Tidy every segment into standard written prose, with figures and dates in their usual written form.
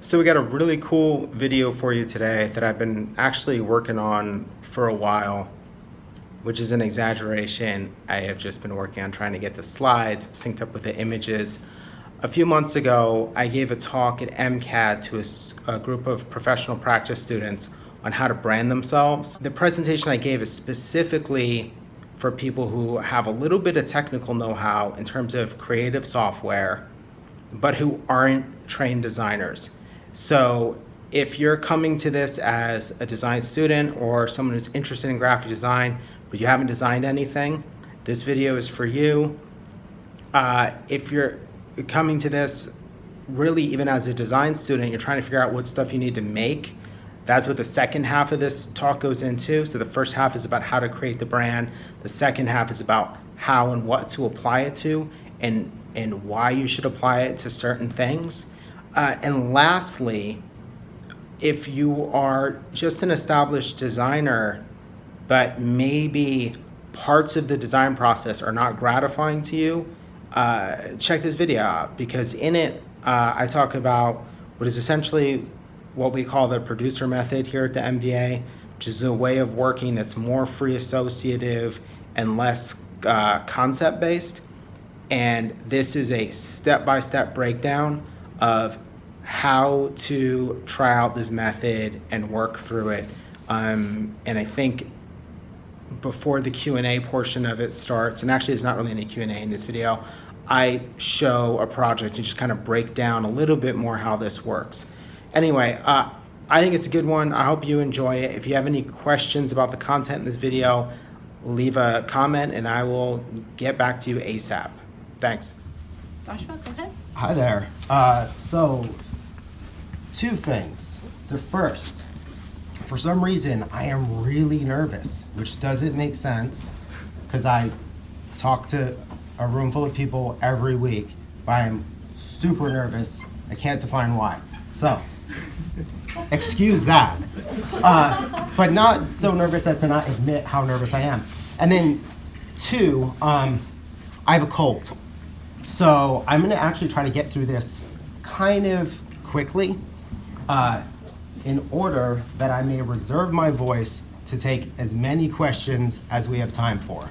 So we got a really cool video for you today that I've been actually working on for a while, which is an exaggeration. I have just been working on trying to get the slides synced up with the images. A few months ago, I gave a talk at MCAT to a group of professional practice students on how to brand themselves. The presentation I gave is specifically for people who have a little bit of technical know-how in terms of creative software, but who aren't trained designers. So if you're coming to this as a design student or someone who's interested in graphic design, but you haven't designed anything, this video is for you. If you're coming to this really even as a design student, you're trying to figure out what stuff you need to make, that's what the second half of this talk goes into. So the first half is about how to create the brand. The second half is about how and what to apply it to and why you should apply it to certain things. And lastly, if you are just an established designer, but maybe parts of the design process are not gratifying to you, check this video out, because in it, I talk about what is essentially what we call the producer method here at the MVA, which is a way of working that's more free associative and less concept-based. And this is a step-by-step breakdown of how to try out this method and work through it. And I think before the Q&A portion of it starts, and actually there's not really any Q&A in this video, I show a project and just kind of break down a little bit more how this works. Anyway, I think it's a good one. I hope you enjoy it. If you have any questions about the content in this video, leave a comment and I will get back to you ASAP. Thanks. Joshua, go ahead. Hi there. So, two things. The first, for some reason, I am really nervous, which doesn't make sense because I talk to a room full of people every week, but I am super nervous. I can't define why. So, excuse that. But not so nervous as to not admit how nervous I am. And then two, I have a cold. So I'm gonna actually try to get through this kind of quickly in order that I may reserve my voice to take as many questions as we have time for.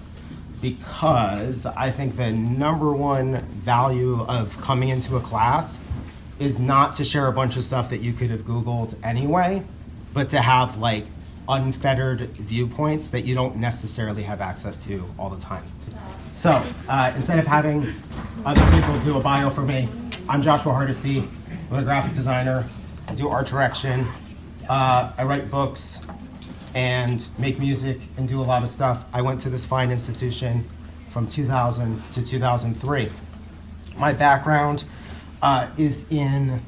Because I think the number one value of coming into a class is not to share a bunch of stuff that you could have Googled anyway, but to have like unfettered viewpoints that you don't necessarily have access to all the time. So instead of having other people do a bio for me, I'm Joshua Hardesty. I'm a graphic designer. I do art direction. I write books and make music and do a lot of stuff. I went to this fine institution from 2000 to 2003. My background is in,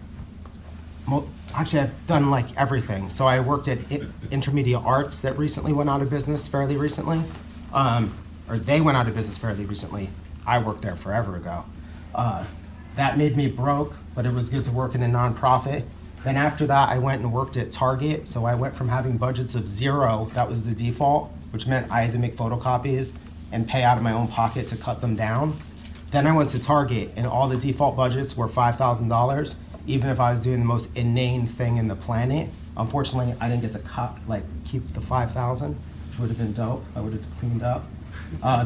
actually I've done like everything. So I worked at Intermedia Arts that recently went out of business fairly recently. Or they went out of business fairly recently. I worked there forever ago. That made me broke, but it was good to work in a nonprofit. Then after that, I went and worked at Target. So I went from having budgets of 0, that was the default, which meant I had to make photocopies and pay out of my own pocket to cut them down. Then I went to Target and all the default budgets were $5,000, even if I was doing the most inane thing in the planet. Unfortunately, I didn't get to keep the 5,000, which would have been dope. I would have cleaned up.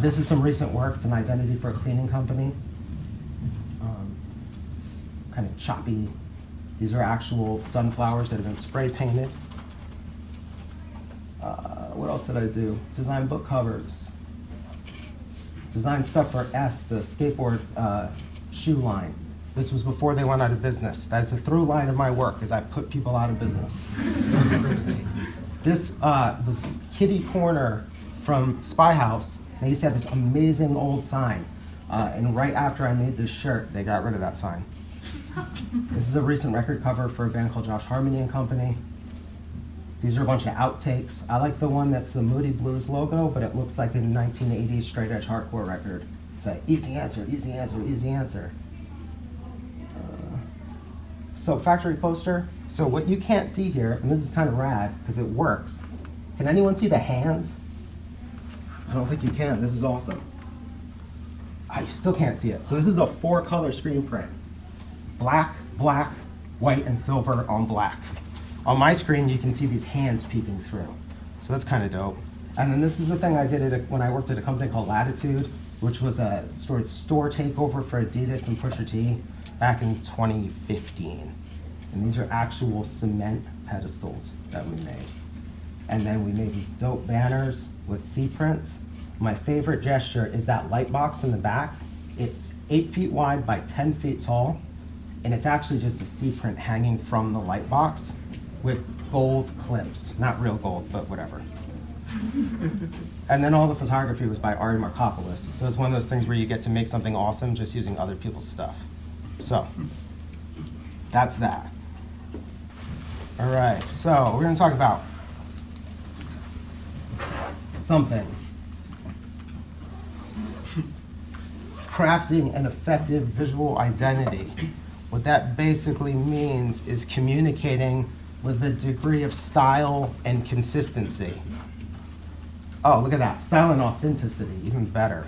This is some recent work. It's an identity for a cleaning company. Kind of choppy. These are actual sunflowers that have been spray painted. What else did I do? Design book covers. Design stuff for S, the skateboard shoe line. This was before they went out of business. That's a through line of my work, is I put people out of business. This was Kitty Corner from Spy House. They used to have this amazing old sign. And right after I made this shirt, they got rid of that sign. This is a recent record cover for a band called Josh Harmony and Company. These are a bunch of outtakes. I like the one that's the Moody Blues logo, but it looks like a 1980s straight edge hardcore record. The easy answer, easy answer, easy answer. So factory poster. So what you can't see here, and this is kind of rad because it works. Can anyone see the hands? I don't think you can. This is awesome. I still can't see it. So this is a 4-color screen print. Black, black, white and silver on black. On my screen, you can see these hands peeking through. So that's kind of dope. And then this is the thing I did when I worked at a company called Latitude, which was a store takeover for Adidas and Pusha T back in 2015. And these are actual cement pedestals that we made. And then we made these dope banners with C prints. My favorite gesture is that light box in the back. It's 8 feet wide by 10 feet tall, and it's actually just a C print hanging from the light box with gold clips. Not real gold, but whatever. And then all the photography was by Ari Markopoulos. So it's one of those things where you get to make something awesome just using other people's stuff. So that's that. All right, so we're gonna talk about something. Crafting an effective visual identity. What that basically means is communicating with a degree of style and consistency. Oh, look at that, style and authenticity, even better.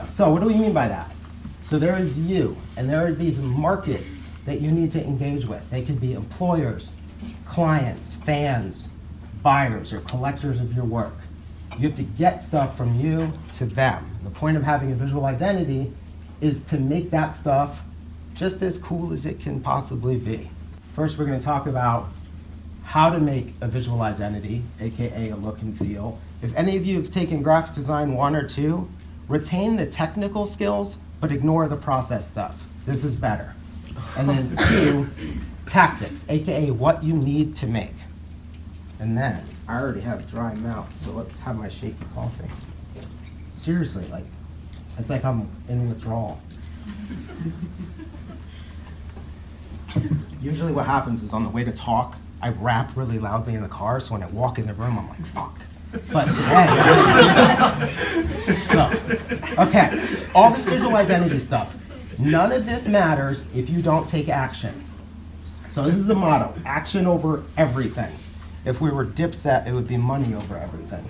So what do we mean by that? So there is you, and there are these markets that you need to engage with. They could be employers, clients, fans, buyers, or collectors of your work. You have to get stuff from you to them. The point of having a visual identity is to make that stuff just as cool as it can possibly be. First, we're going to talk about how to make a visual identity, aka a look and feel. If any of you have taken graphic design 1 or 2, retain the technical skills, but ignore the process stuff. This is better. And then 2, tactics, aka what you need to make. And then, I already have dry mouth, so let's have my shaky coffee. Seriously, like, it's like I'm in withdrawal. Usually what happens is on the way to talk, I rap really loudly in the car, so when I walk in the room, I'm like, fuck. But today, so, okay, all this visual identity stuff, none of this matters if you don't take action. So this is the motto, action over everything. If we were Dipset, it would be money over everything.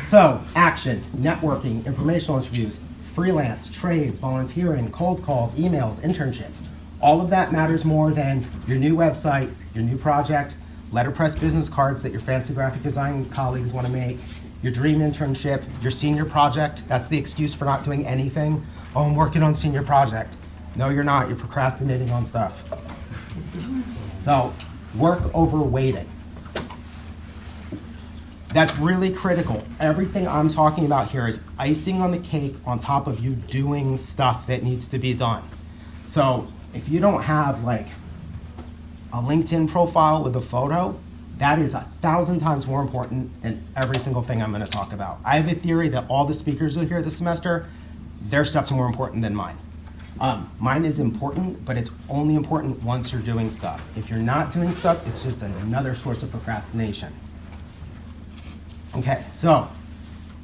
So, action, networking, informational interviews, freelance, trades, volunteering, cold calls, emails, internships. All of that matters more than your new website, your new project, letterpress business cards that your fancy graphic design colleagues want to make, your dream internship, your senior project. That's the excuse for not doing anything. Oh, I'm working on senior project. No, you're not. You're procrastinating on stuff. So, work over waiting. That's really critical. Everything I'm talking about here is icing on the cake on top of you doing stuff that needs to be done. So if you don't have like a LinkedIn profile with a photo, that is 1,000 times more important than every single thing I'm going to talk about. I have a theory that all the speakers you'll hear this semester, their stuff's more important than mine. Mine is important, but it's only important once you're doing stuff. If you're not doing stuff, it's just another source of procrastination. Okay, so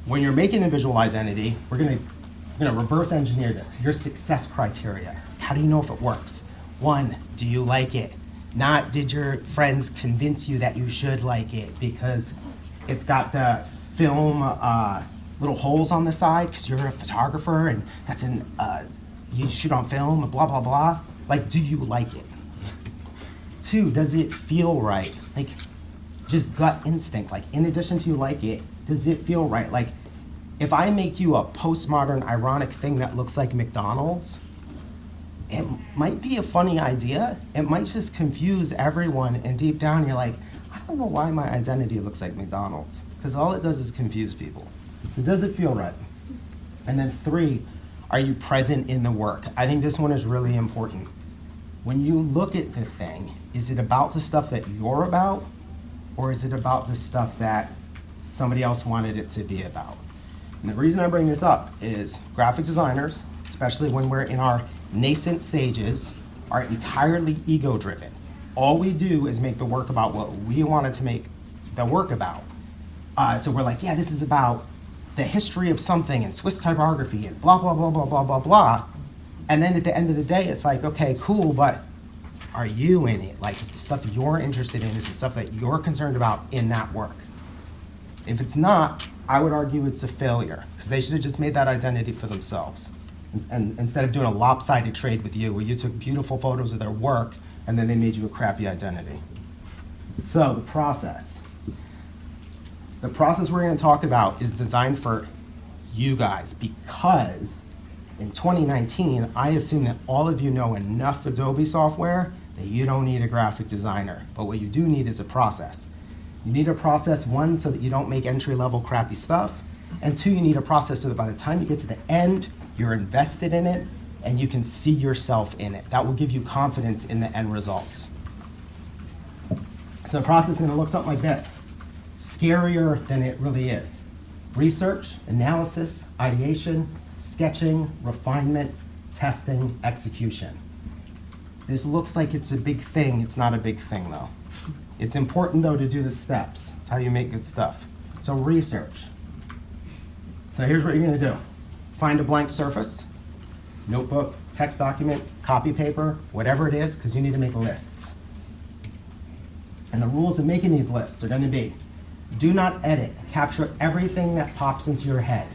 when you're making a visual identity, we're gonna reverse engineer this. Your success criteria. How do you know if it works? 1, do you like it? Not did your friends convince you that you should like it because it's got the film little holes on the side because you're a photographer and that's you shoot on film, blah, blah, blah. Like, do you like it? 2, does it feel right? Like, just gut instinct, like in addition to you like it, does it feel right? Like if I make you a postmodern ironic thing that looks like McDonald's, it might be a funny idea. It might just confuse everyone, and deep down you're like, I don't know why my identity looks like McDonald's, because all it does is confuse people. So does it feel right? And then 3, are you present in the work? I think this one is really important. When you look at the thing, is it about the stuff that you're about, or is it about the stuff that somebody else wanted it to be about? And the reason I bring this up is graphic designers, especially when we're in our nascent stages, are entirely ego-driven. All we do is make the work about what we wanted to make the work about. So we're like, yeah, this is about the history of something and Swiss typography and blah, blah, blah, blah, blah, blah, blah. And then at the end of the day, it's like, okay, cool, but are you in it? Like, is the stuff you're interested in, is the stuff that you're concerned about in that work? If it's not, I would argue it's a failure, because they should have just made that identity for themselves. And instead of doing a lopsided trade with you, where you took beautiful photos of their work and then they made you a crappy identity. So the process. The process we're going to talk about is designed for you guys, because in 2019, I assume that all of you know enough Adobe software that you don't need a graphic designer. But what you do need is a process. You need a process, one, so that you don't make entry-level crappy stuff, and two, you need a process so that by the time you get to the end, you're invested in it and you can see yourself in it. That will give you confidence in the end results. So the process is going to look something like this. Scarier than it really is. Research, analysis, ideation, sketching, refinement, testing, execution. This looks like it's a big thing. It's not a big thing, though. It's important, though, to do the steps. It's how you make good stuff. So research. So here's what you're going to do. Find a blank surface, notebook, text document, copy paper, whatever it is, because you need to make lists. And the rules of making these lists are going to be, do not edit. Capture everything that pops into your head.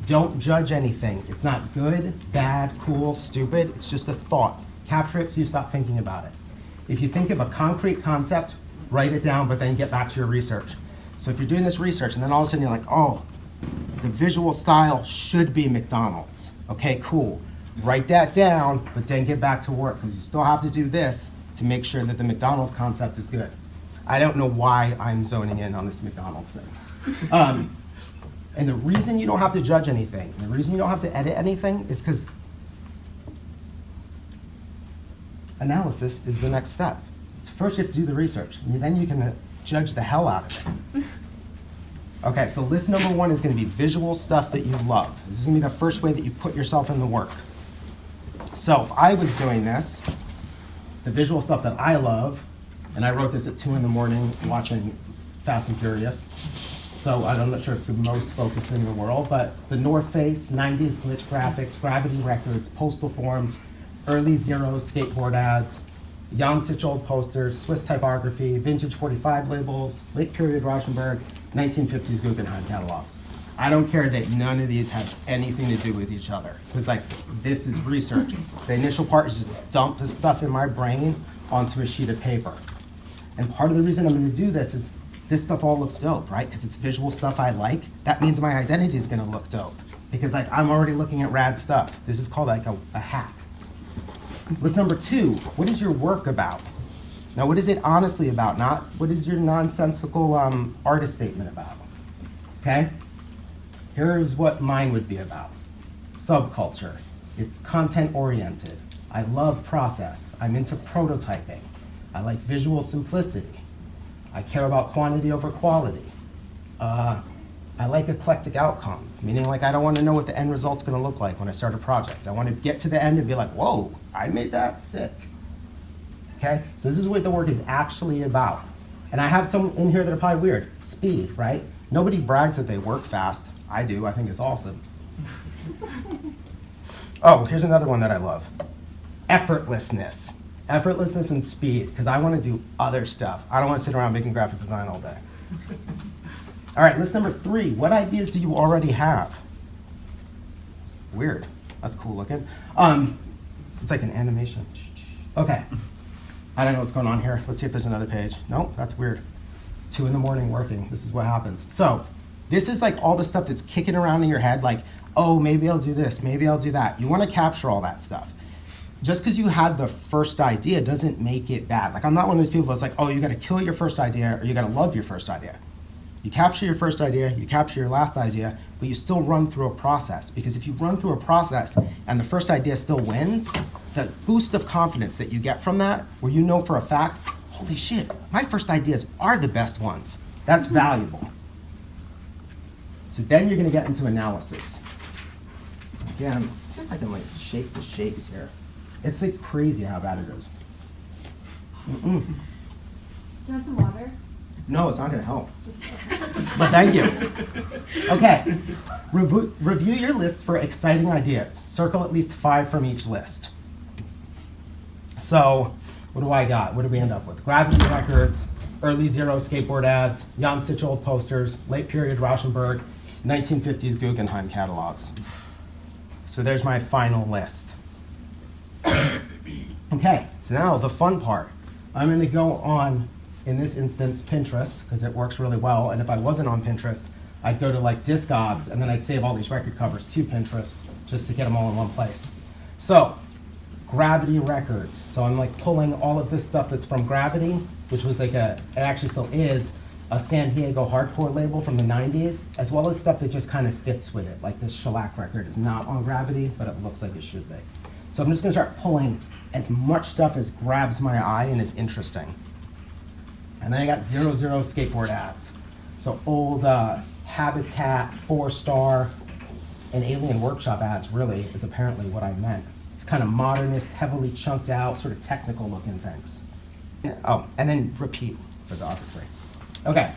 Don't judge anything. It's not good, bad, cool, stupid. It's just a thought. Capture it so you stop thinking about it. If you think of a concrete concept, write it down, but then get back to your research. So if you're doing this research and then all of a sudden you're like, oh, the visual style should be McDonald's. Okay, cool. Write that down, but then get back to work, because you still have to do this to make sure that the McDonald's concept is good. I don't know why I'm zoning in on this McDonald's thing. And the reason you don't have to judge anything, the reason you don't have to edit anything is because analysis is the next step. So first you have to do the research, and then you can judge the hell out of it. Okay, so list number one is going to be visual stuff that you love. This is going to be the first way that you put yourself in the work. So if I was doing this, the visual stuff that I love, and I wrote this at 2 in the morning watching Fast and Furious, so I'm not sure it's the most focused thing in the world, but the North Face, 90s glitch graphics, Gravity Records, postal forms, early Zeros, skateboard ads, Jan Sitchold posters, Swiss typography, vintage 45 labels, late period Rauschenberg, 1950s Guggenheim catalogs. I don't care that none of these have anything to do with each other, because like this is research. The initial part is just dump the stuff in my brain onto a sheet of paper. And part of the reason I'm going to do this is this stuff all looks dope, right? Because it's visual stuff I like. That means my identity is going to look dope, because like I'm already looking at rad stuff. This is called like a hack. List number two, what is your work about? Now, what is it honestly about? Not what is your nonsensical artist statement about? Okay? Here's what mine would be about. Subculture. It's content oriented. I love process. I'm into prototyping. I like visual simplicity. I care about quantity over quality. I like eclectic outcome, meaning like I don't want to know what the end result's going to look like when I start a project. I want to get to the end and be like, whoa, I made that sick. Okay, so this is what the work is actually about. And I have some in here that are probably weird. Speed, right? Nobody brags that they work fast. I do, I think it's awesome. Oh, here's another one that I love. Effortlessness. Effortlessness and speed, because I want to do other stuff. I don't want to sit around making graphic design all day. All right, list number three. What ideas do you already have? Weird. That's cool looking. It's like an animation. Okay. I don't know what's going on here. Let's see if there's another page. Nope, that's weird. 2 in the morning working. This is what happens. So this is like all the stuff that's kicking around in your head, like, oh, maybe I'll do this, maybe I'll do that. You want to capture all that stuff. Just because you had the first idea doesn't make it bad. Like, I'm not one of those people that's like, oh, you got to kill your first idea or you got to love your first idea. You capture your first idea, you capture your last idea, but you still run through a process. Because if you run through a process and the first idea still wins, the boost of confidence that you get from that, where you know for a fact, holy shit, my first ideas are the best ones. That's valuable. So then you're going to get into analysis. Again, let's see if I can like shake the shapes here. It's like crazy how bad it is. Do you want some water? No, it's not going to help. But thank you. Okay. Review your list for exciting ideas. Circle at least 5 from each list. So, what do I got? What do we end up with? Gravity Records, early Zero skateboard ads, Jan Sitchold posters, late period Rauschenberg, 1950s Guggenheim catalogs. so there's my final list. Okay, so now the fun part. I'm gonna go on, in this instance, Pinterest, because it works really well, and if I wasn't on Pinterest, I'd go to like Discogs, and then I'd save all these record covers to Pinterest, just to get them all in one place. So, Gravity Records. So I'm like pulling all of this stuff that's from Gravity, which was like it actually still is, a San Diego hardcore label from the 90s, as well as stuff that just kind of fits with it. Like this Shellac record is not on Gravity, but it looks like it should be. So I'm just gonna start pulling as much stuff as grabs my eye and is interesting. And then I got 00 skateboard ads. So old Habitat, 4-Star, and Alien Workshop ads really is apparently what I meant. It's kind of modernist, heavily chunked out, sort of technical looking things. Oh, and then repeat for the other three. Okay,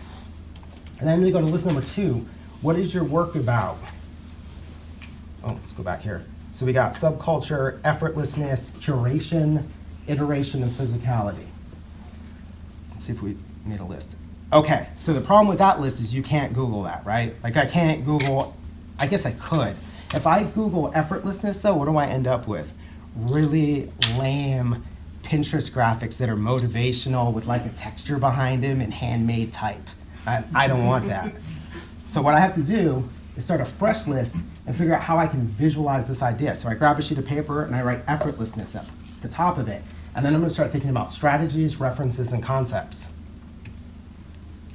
and then we go to list number 2. What is your work about? Oh, let's go back here. So we got subculture, effortlessness, curation, iteration, and physicality. Let's see if we made a list. Okay, so the problem with that list is you can't Google that, right? Like I can't Google, I guess I could. If I Google effortlessness though, what do I end up with? Really lame Pinterest graphics that are motivational with like a texture behind them and handmade type. I don't want that. So what I have to do is start a fresh list and figure out how I can visualize this idea. So I grab a sheet of paper and I write effortlessness at the top of it. And then I'm gonna start thinking about strategies, references, and concepts.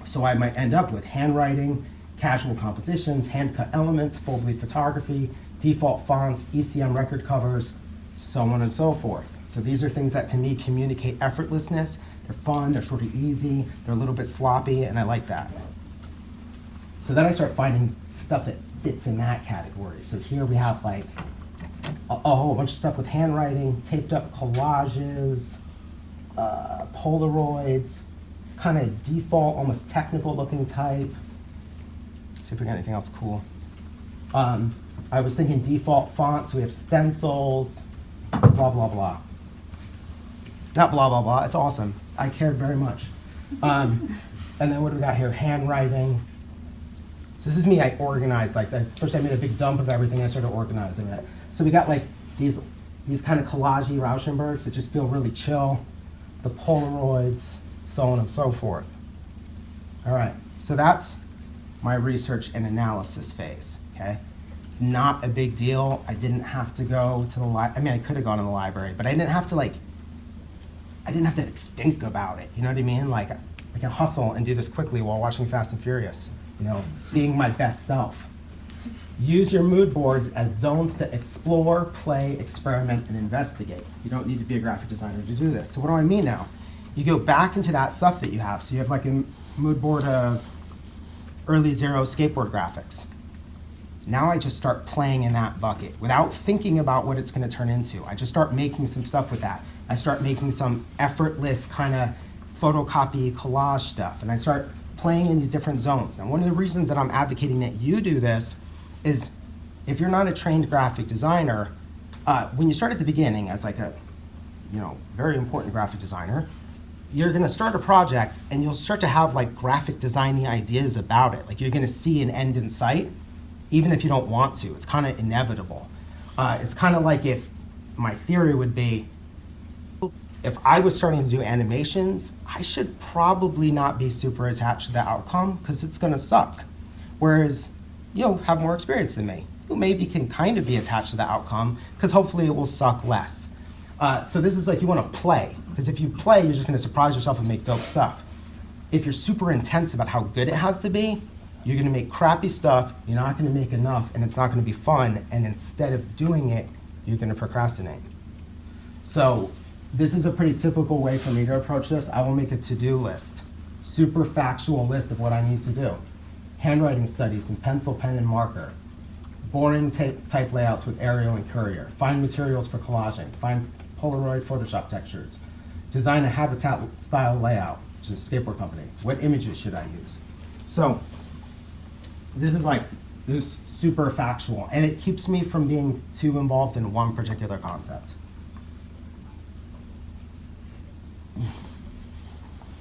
So I might end up with handwriting, casual compositions, hand-cut elements, full bleed photography, default fonts, ECM record covers, so on and so forth. So these are things that to me communicate effortlessness. They're fun, they're sort of easy, they're a little bit sloppy, and I like that. So then I start finding stuff that fits in that category. So here we have like a whole bunch of stuff with handwriting, taped up collages, Polaroids, kind of default, almost technical looking type. See if we got anything else cool. I was thinking default fonts, so we have stencils, blah, blah, blah. Not blah, blah, blah, it's awesome. I cared very much. And then what do we got here? Handwriting. So this is me, I organized, like first I made a big dump of everything, I started organizing it. So we got like these kind of collagey Rauschenbergs that just feel really chill, the Polaroids, so on and so forth. All right, so that's my research and analysis phase, okay? It's not a big deal. I didn't have to go to the library. I mean, I could have gone to the library, but I didn't have to think about it, you know what I mean? Like, I can hustle and do this quickly while watching Fast and Furious, you know, being my best self. Use your mood boards as zones to explore, play, experiment, and investigate. You don't need to be a graphic designer to do this. So what do I mean now? You go back into that stuff that you have. So you have like a mood board of early zero skateboard graphics. Now I just start playing in that bucket without thinking about what it's gonna turn into. I just start making some stuff with that. I start making some effortless kind of photocopy collage stuff, and I start playing in these different zones. Now, one of the reasons that I'm advocating that you do this is if you're not a trained graphic designer, when you start at the beginning as like a, you know, very important graphic designer, you're gonna start a project and you'll start to have like graphic designy ideas about it. Like you're gonna see an end in sight, even if you don't want to. It's kind of inevitable. It's kind of like if my theory would be, if I was starting to do animations, I should probably not be super attached to the outcome because it's gonna suck. Whereas you'll have more experience than me. You maybe can kind of be attached to the outcome because hopefully it will suck less. So this is like you wanna play, because if you play, you're just gonna surprise yourself and make dope stuff. If you're super intense about how good it has to be, you're gonna make crappy stuff, you're not gonna make enough, and it's not gonna be fun, and instead of doing it, you're gonna procrastinate. So this is a pretty typical way for me to approach this. I will make a to-do list, super factual list of what I need to do. Handwriting studies in pencil, pen, and marker. Boring type layouts with Arial and Courier. Find materials for collaging. Find Polaroid Photoshop textures. Design a Habitat style layout, which is a skateboard company. What images should I use? So this is super factual, and it keeps me from being too involved in one particular concept.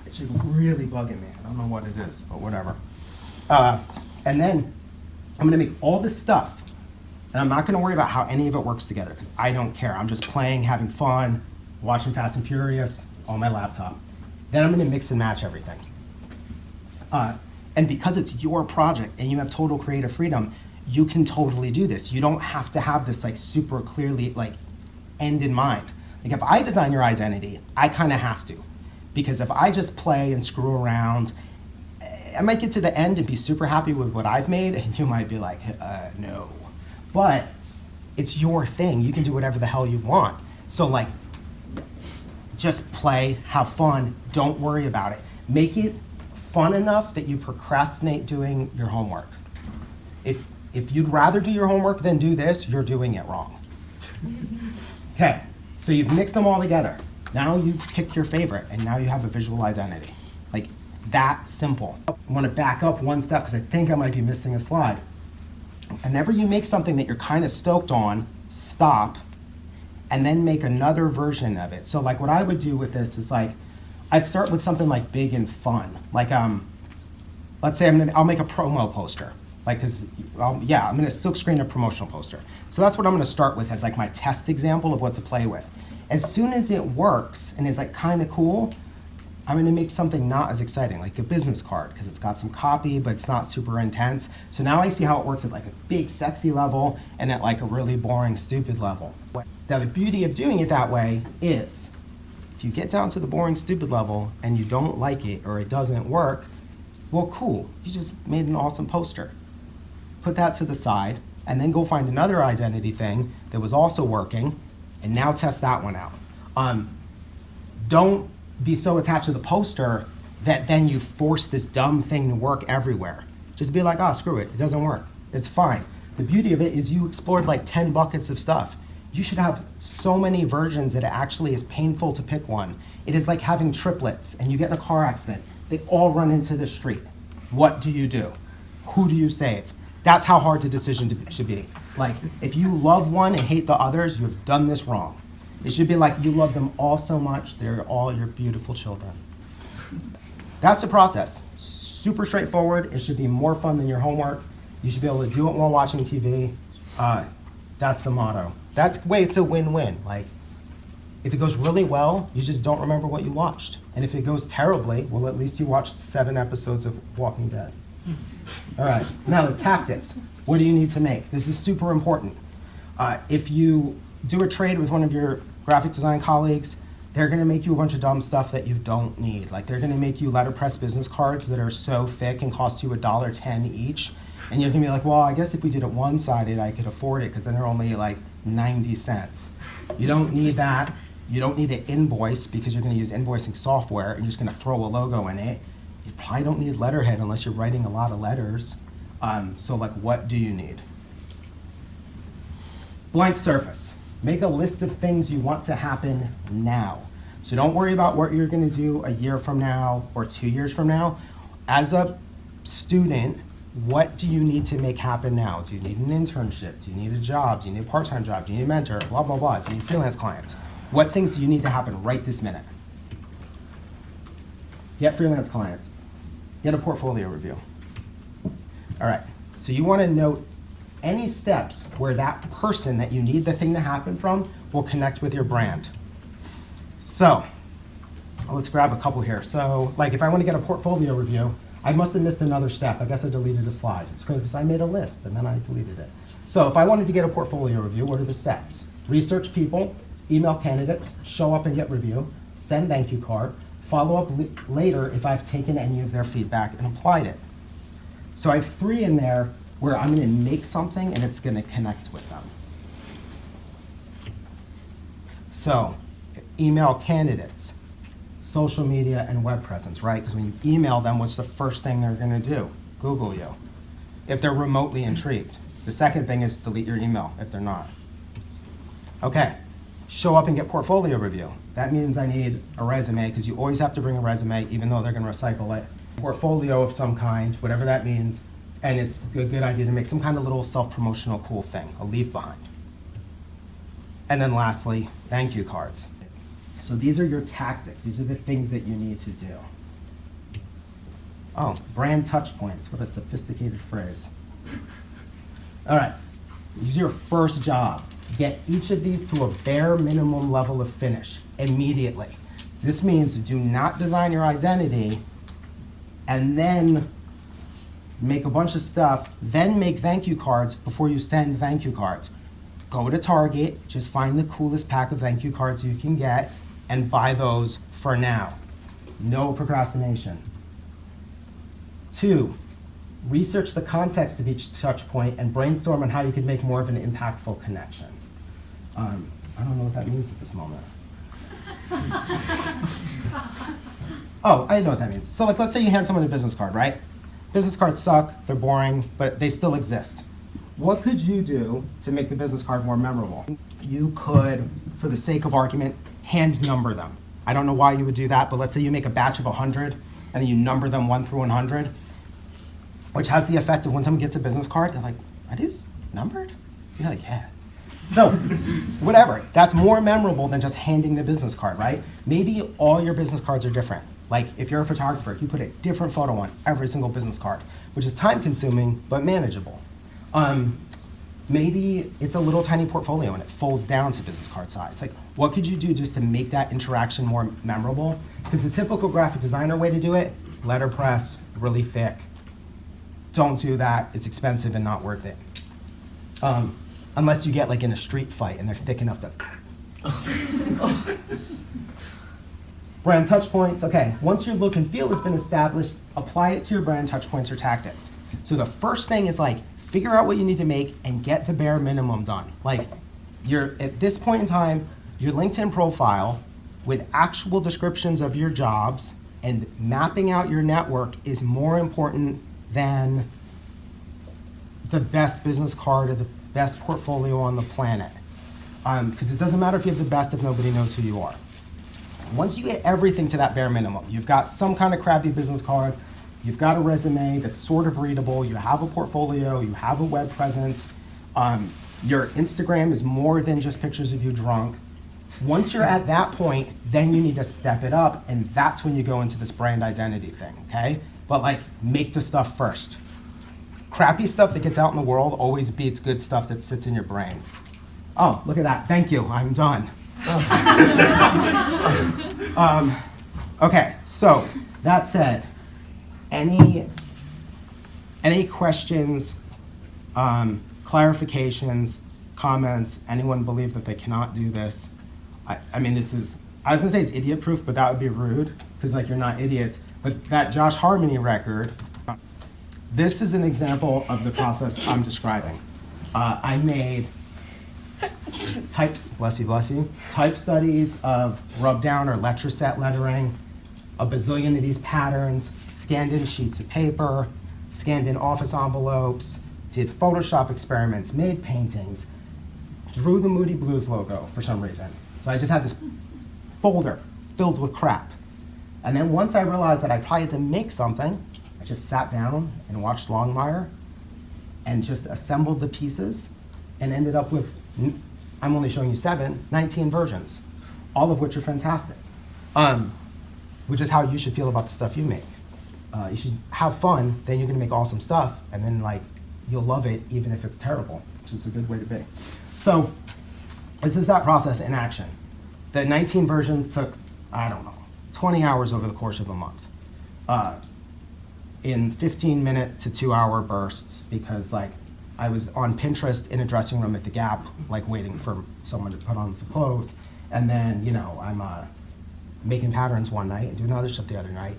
It's really bugging me. I don't know what it is, but whatever. And then I'm gonna make all this stuff And I'm not gonna worry about how any of it works together, because I don't care. I'm just playing, having fun, watching Fast and Furious on my laptop. Then I'm gonna mix and match everything. And because it's your project and you have total creative freedom, you can totally do this. You don't have to have this like super clearly like end in mind. Like if I design your identity, I kind of have to. Because if I just play and screw around, I might get to the end and be super happy with what I've made, and you might be like, no. But it's your thing. You can do whatever the hell you want. So like, just play, have fun, don't worry about it. Make it fun enough that you procrastinate doing your homework. If you'd rather do your homework than do this, you're doing it wrong. Okay, so you've mixed them all together. Now you pick your favorite, and now you have a visual identity. Like, that simple. I want to back up one step because I think I might be missing a slide. Whenever you make something that you're kind of stoked on, stop, and then make another version of it. So like what I would do with this is like, I'd start with something like big and fun. Like, let's say I'll make a promo poster. Like, I'm gonna silk screen a promotional poster. So that's what I'm gonna start with as like my test example of what to play with. As soon as it works and is like kind of cool, I'm gonna make something not as exciting, like a business card, because it's got some copy, but it's not super intense. So now I see how it works at like a big, sexy level and at like a really boring, stupid level. Now the beauty of doing it that way is, if you get down to the boring, stupid level and you don't like it or it doesn't work, well, cool, you just made an awesome poster. Put that to the side, and then go find another identity thing that was also working, and now test that one out. Don't be so attached to the poster that then you force this dumb thing to work everywhere. Just be like, oh, screw it, it doesn't work. It's fine. The beauty of it is you explored like 10 buckets of stuff. You should have so many versions that it actually is painful to pick one. It is like having triplets and you get in a car accident. They all run into the street. What do you do? Who do you save? That's how hard the decision should be. Like, if you love one and hate the others, you have done this wrong. It should be like you love them all so much, they're all your beautiful children. That's the process. Super straightforward. It should be more fun than your homework. You should be able to do it while watching TV. That's the motto. That's the way it's a win-win. Like, if it goes really well, you just don't remember what you watched. And if it goes terribly, well, at least you watched 7 episodes of Walking Dead. All right, now the tactics. What do you need to make? This is super important. If you do a trade with one of your graphic design colleagues, they're gonna make you a bunch of dumb stuff that you don't need. Like they're gonna make you letterpress business cards that are so thick and cost you $1.10 each. And you're gonna be like, well, I guess if we did it one-sided, I could afford it because then they're only like 90 cents. You don't need that. You don't need an invoice because you're gonna use invoicing software and you're just gonna throw a logo in it. You probably don't need letterhead unless you're writing a lot of letters. So like, what do you need? Blank surface. Make a list of things you want to happen now. So don't worry about what you're gonna do a year from now or 2 years from now. As a student, what do you need to make happen now? Do you need an internship? Do you need a job? Do you need a part-time job? Do you need a mentor? Blah, blah, blah. Do you need freelance clients? What things do you need to happen right this minute? Get freelance clients. Get a portfolio review. All right, so you want to note any steps where that person that you need the thing to happen from will connect with your brand. So let's grab a couple here. So like if I want to get a portfolio review, I must have missed another step. I guess I deleted a slide. It's because I made a list and then I deleted it. So if I wanted to get a portfolio review, what are the steps? Research people, email candidates, show up and get review, send thank you card, follow up later if I've taken any of their feedback and applied it. So I have 3 in there where I'm gonna make something and it's gonna connect with them. So, email candidates, social media and web presence, right? Because when you email them, what's the first thing they're gonna do? Google you, if they're remotely intrigued. The second thing is delete your email if they're not. Okay, show up and get portfolio review. That means I need a resume, because you always have to bring a resume, even though they're gonna recycle it. Portfolio of some kind, whatever that means, and it's a good idea to make some kind of little self-promotional cool thing, a leave behind. And then lastly, thank you cards. So these are your tactics. These are the things that you need to do. Oh, brand touch points. What a sophisticated phrase. All right, This is your first job. Get each of these to a bare minimum level of finish immediately. This means do not design your identity and then make a bunch of stuff, then make thank you cards before you send thank you cards. Go to Target, just find the coolest pack of thank you cards you can get and buy those for now. No procrastination. 2, research the context of each touch point and brainstorm on how you could make more of an impactful connection. I don't know what that means at this moment. Oh, I know what that means. So like, let's say you hand someone a business card, right? Business cards suck, they're boring, but they still exist. What could you do to make the business card more memorable? You could, for the sake of argument, hand number them. I don't know why you would do that, but let's say you make a batch of 100 and then you number them 1 through 100, which has the effect of when someone gets a business card, they're like, are these numbered? You're like, yeah. So, whatever, that's more memorable than just handing the business card, right? Maybe all your business cards are different. Like if you're a photographer, you put a different photo on every single business card, which is time consuming, but manageable. Maybe it's a little tiny portfolio and it folds down to business card size. Like what could you do just to make that interaction more memorable? Because the typical graphic designer way to do it, letterpress, really thick. Don't do that, it's expensive and not worth it. Unless you get like in a street fight and they're thick enough to. Brand touch points, okay. Once your look and feel has been established, apply it to your brand touch points or tactics. So the first thing is like, figure out what you need to make and get the bare minimum done. Like, you're at this point in time, your LinkedIn profile with actual descriptions of your jobs and mapping out your network is more important than the best business card or the best portfolio on the planet. Because it doesn't matter if you have the best if nobody knows who you are. Once you get everything to that bare minimum, you've got some kind of crappy business card, you've got a resume that's sort of readable, you have a portfolio, you have a web presence, your Instagram is more than just pictures of you drunk. Once you're at that point, then you need to step it up, and that's when you go into this brand identity thing, okay? But like, make the stuff first. Crappy stuff that gets out in the world always beats good stuff that sits in your brain. Oh, look at that, thank you, I'm done. Okay, so that said, any questions, clarifications, comments? Anyone believe that they cannot do this? I mean, this is, I was gonna say it's idiot proof, but that would be rude because like you're not idiots. But that Josh Harmony record, this is an example of the process I'm describing. I made type studies of rub down or letter-set lettering, a bazillion of these patterns, scanned in sheets of paper, scanned in office envelopes, did Photoshop experiments, made paintings, drew the Moody Blues logo for some reason. So I just had this folder filled with crap. And then once I realized that I probably had to make something, I just sat down and watched Longmire and just assembled the pieces and ended up with, I'm only showing you 19 versions, all of which are fantastic. Which is how you should feel about the stuff you make. You should have fun, then you're gonna make awesome stuff, and then like, you'll love it even if it's terrible, which is a good way to be. So, this is that process in action. The 19 versions took, I don't know, 20 hours over the course of a month. In 15-minute to 2-hour bursts, because like, I was on Pinterest in a dressing room at the Gap, like waiting for someone to put on some clothes, and then, you know, I'm making patterns one night and doing other stuff the other night,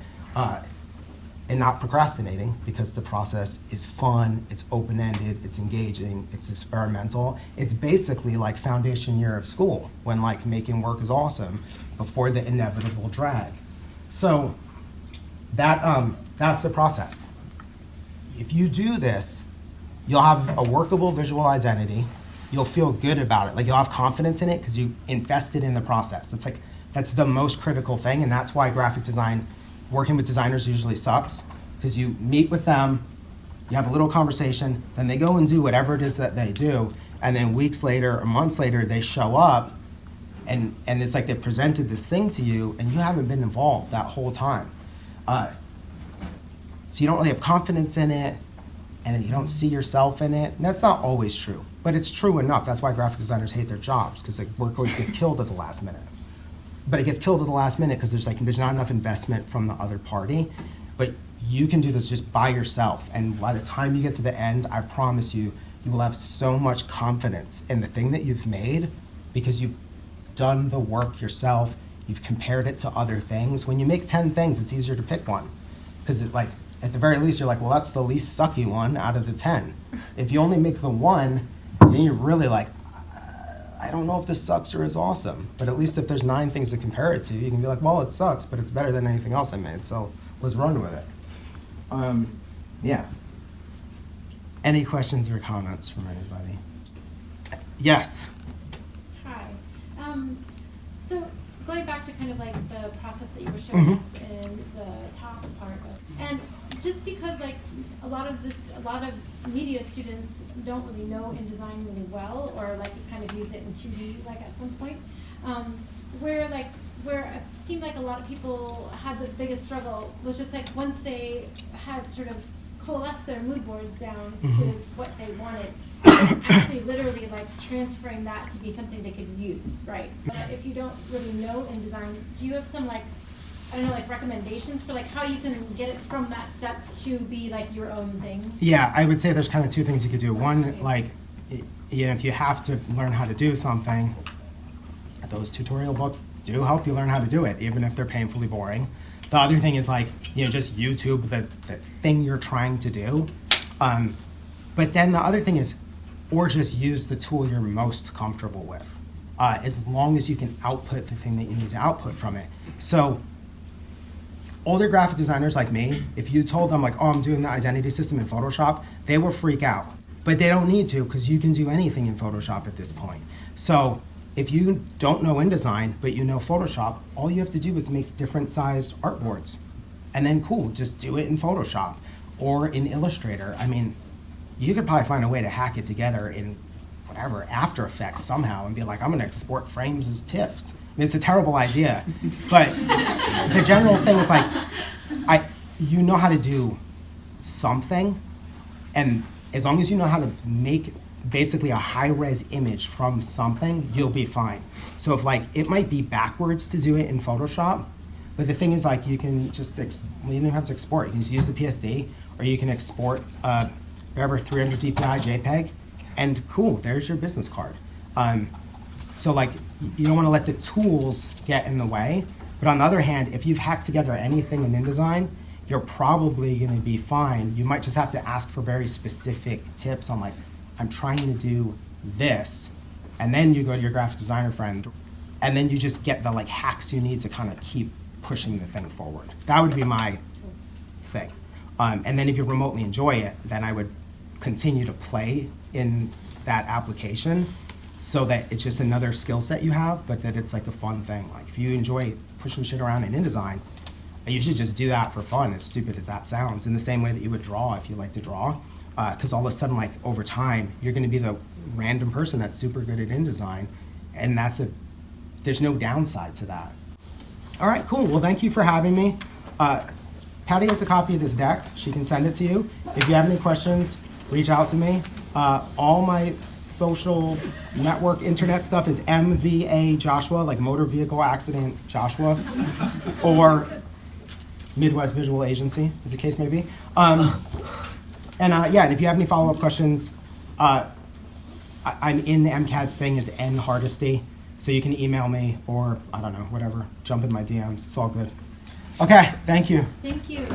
and not procrastinating because the process is fun, it's open-ended, it's engaging, it's experimental. It's basically like foundation year of school when like making work is awesome before the inevitable drag. So that's the process. If you do this, you'll have a workable visual identity. You'll feel good about it. Like you'll have confidence in it because you invested in the process. That's the most critical thing, and that's why graphic design, working with designers usually sucks, because you meet with them, you have a little conversation, then they go and do whatever it is that they do, and then weeks later or months later they show up, and it's like they presented this thing to you, and you haven't been involved that whole time. So you don't really have confidence in it. and you don't see yourself in it. And that's not always true, but it's true enough. That's why graphic designers hate their jobs, because like work always gets killed at the last minute. But it gets killed at the last minute because there's not enough investment from the other party. But you can do this just by yourself, and by the time you get to the end, I promise you, you will have so much confidence in the thing that you've made because you've done the work yourself. You've compared it to other things. When you make 10 things, it's easier to pick one, because like at the very least, you're like, well, that's the least sucky one out of the 10. If you only make the one, then you're really like, I don't know if this sucks or is awesome. But at least if there's 9 things to compare it to, you can be like, well, it sucks, but it's better than anything else I made, so let's run with it. Yeah. Any questions or comments from anybody? Yes. Hi. So going back to kind of like the process that you were showing us in the top part of, and just because like a lot of media students don't really know InDesign really well, or like you kind of used it in 2D like at some point, where it seemed like a lot of people had the biggest struggle was just like once they had sort of coalesced their mood boards down to what they wanted, actually literally like transferring that to be something they could use, right? If you don't really know InDesign, do you have some like, I don't know, like recommendations for like how you can get it from that step to be like your own thing? Yeah, I would say there's kind of 2 things you could do. One, like, you know, if you have to learn how to do something, those tutorial books do help you learn how to do it, even if they're painfully boring. The other thing is like, you know, just YouTube the thing you're trying to do. But then the other thing is, or just use the tool you're most comfortable with, as long as you can output the thing that you need to output from it. So older graphic designers like me, if you told them like, oh, I'm doing the identity system in Photoshop, they will freak out. But they don't need to, because you can do anything in Photoshop at this point. So if you don't know InDesign, but you know Photoshop, all you have to do is make different sized artboards. And then cool, just do it in Photoshop or in Illustrator. I mean, you could probably find a way to hack it together in whatever, After Effects somehow, and be like, I'm gonna export frames as TIFFs. I mean, it's a terrible idea, but the general thing is like, you know how to do something, and as long as you know how to make basically a high-res image from something, you'll be fine. So if like, it might be backwards to do it in Photoshop, but the thing is like, you can just, you don't even have to export. You can just use the PSD, or you can export whatever 300 DPI JPEG, and cool, there's your business card. So like, you don't want to let the tools get in the way, but on the other hand, if you've hacked together anything in InDesign, you're probably going to be fine. You might just have to ask for very specific tips on like, I'm trying to do this, and then you go to your graphic designer friend, and then you just get the like hacks you need to kind of keep pushing the thing forward. That would be my thing. And then if you remotely enjoy it, then I would continue to play in that application so that it's just another skill set you have, but that it's like a fun thing. Like if you enjoy pushing shit around in InDesign, you should just do that for fun, as stupid as that sounds, in the same way that you would draw if you like to draw. Because all of a sudden, like over time, you're going to be the random person that's super good at InDesign, and there's no downside to that. All right, cool. Well, thank you for having me. Patty has a copy of this deck. She can send it to you. If you have any questions, reach out to me. All my social network internet stuff is MVA Joshua, like Motor Vehicle Accident Joshua, or Midwest Visual Agency, as the case may be. And if you have any follow-up questions, I'm in the MCADS thing as N Hardesty, so you can email me or, I don't know, whatever, jump in my DMs. It's all good. Okay, thank you. Thank you.